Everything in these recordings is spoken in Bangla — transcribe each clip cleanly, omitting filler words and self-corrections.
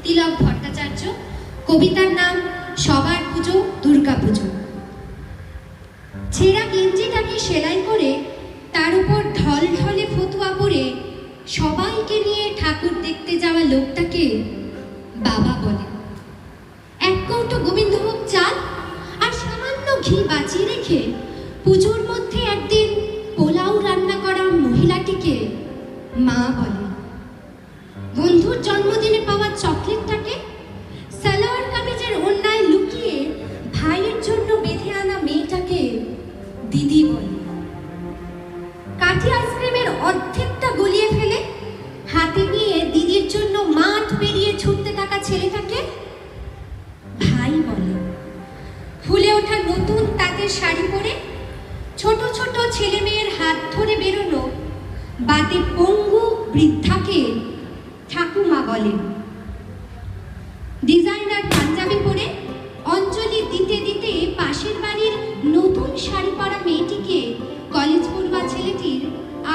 তিলক ভট্টাচার্য। কবিতার নাম সবার পুজো দুর্গা পুজো। ছেঁড়া গেঞ্জিটাকে সেলাই করে তার উপর ঢলঢলে ফতুয়া পরে সবাইকে নিয়ে ঠাকুর দেখতে যাওয়া লোকটাকে বাবা বলে। এক কৌটো গোবিন্দভোগ চাল আর সামান্য ঘি বাঁচিয়ে রেখে পুজোর মধ্যে একদিন পোলাও রান্না করা মহিলাটিকে মা বলে। বন্ধুর জন্মদিনে পাওয়া চকলেটটাকে সালোয়ার কামিজের ওড়নায় লুকিয়ে ভাইয়ের জন্য বেঁধে আনা মেয়েটাকে দিদি বলে। কাঠি আইসক্রিমের অর্ধেকটা গলিয়ে ফেলে হাতে নিয়ে দিদির জন্য মাঠ পেরিয়ে ছুটতে থাকা ছেলেটাকে ভাই বলে। ফুলে ওঠা নতুন তাঁতের শাড়ি পরে ছোট ছোট ছেলে মেয়ের হাত ধরে বেরোনো বাদে পঙ্গু বৃদ্ধাকে ঠাকুমা বলে। ডিজাইনার পাঞ্জাবি পরে অঞ্জলি দিতে দিতে পাশের বাড়ির নতুন শাড়ি পরা মেয়েটিকে কলেজ পড়ুয়া ছেলেটির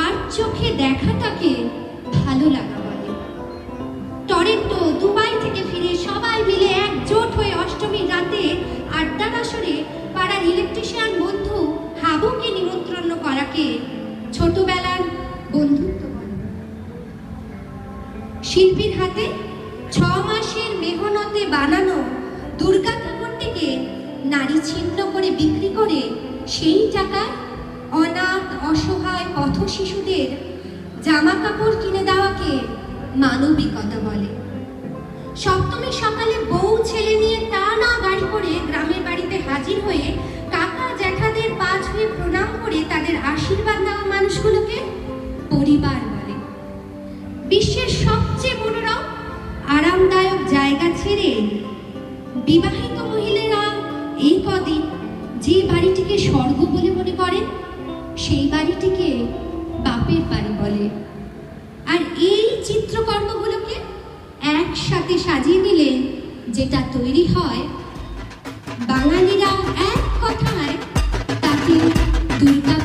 আর চোখে দেখাটাকে ভালো লাগা বলে। টরেন্টো দুবাই থেকে ফিরে সবাই মিলে একজোট হয়ে অষ্টমীর রাতে আড্ডার আসরে পাড়ার ইলেকট্রিশিয়ান বন্ধু হাবুকে নিমন্ত্রণ করাকে ছোটবেলার বন্ধুত্ব বলে। শিল্পীর হাতে 6 মাসের মেহনতে বানানো দুর্গা ঠাকুরটিকে নারী ছিন্ন করে বিক্রি করে সেই টাকায় অনাথ অসহায় পথ শিশুদের জামা কাপড় কিনে দেওয়াকে মানবিকতা বলে। সপ্তমীর সকালে বউ ছেলে নিয়ে টানা গাড়ি করে গ্রামের বাড়িতে হাজির হয়ে কাকা জ্যাঠাদের পা ছুঁয়ে প্রণাম করে তাদের আশীর্বাদ নেওয়া মানুষগুলোকে পরিবার বলে। বিশ্বের সবচেয়ে মনোরম আরামদায়ক জায়গা ছেড়ে বিবাহিত মহিলারা এই কদিন যে বাড়িটিকে স্বর্গ বলে মনে করেন সেই বাড়িটিকে বাপের বাড়ি বলে। আর এই চিত্রকর্মগুলোকে একসাথে সাজিয়ে নিলে যেটা তৈরি হয় বাঙালিরা এক কথায় তাকে দুর্গা